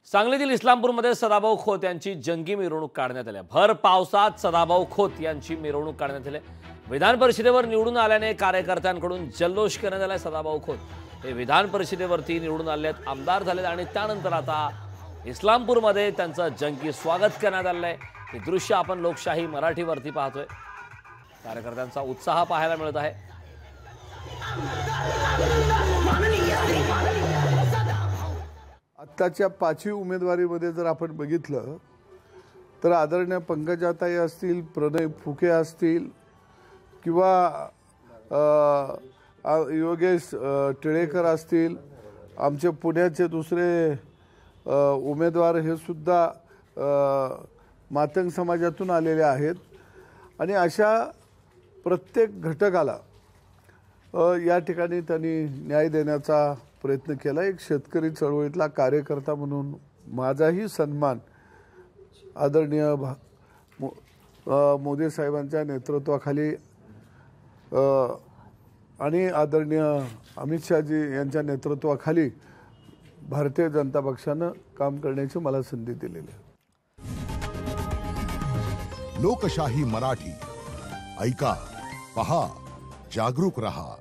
सांगलीतील इस्लामपूरमध्ये सदाभाऊ खोत यांची जंगी मिरवणूक काढण्यात आली। भर पावसात सदाभाऊ खोत यांची मिरवणूक काढण्यात आली। विधान परिषदेवर निवडून आल्याने कार्यकर्त्यांकडून जल्लोष करण्यात आला। सदाभाऊ खोत हे विधान परिषदेवरती निवडून आलेत, आमदार झालेत आणि त्यानंतर आता इस्लामपूरमध्ये त्यांचं जंगी स्वागत करण्यात आलं आहे। हे दृश्य आपण लोकशाही मराठीवरती पाहतोय। कार्यकर्त्यांचा उत्साह पाहायला मिळत आहे। आत्ताच्या 5वी उमेदवारीमध्ये जर आपण बघितलं तर आदरणीय पंकजाताई असतील, प्रणय फुके असतील किंवा योगेश टिळेकर असतील, आमचे पुण्याचे दुसरे उमेदवार हे सुद्धा मातंग समाजातून आलेले आहेत आणि अशा प्रत्येक घटकाला या ठिकाणी त्यांनी न्याय देण्याचा प्रयत्न केला। एक शेतकरी चळवळीतला कार्यकर्ता म्हणून माझाही सन्मान आदरणीय मोदी साहेबांच्या नेतृत्वाखाली आणि आदरणीय अमित शहाजी यांच्या नेतृत्वाखाली भारतीय जनता पक्षानं काम करण्याची मला संधी दिलेली आहे। लोकशाही मराठी ऐका, पहा, जागरूक रहा।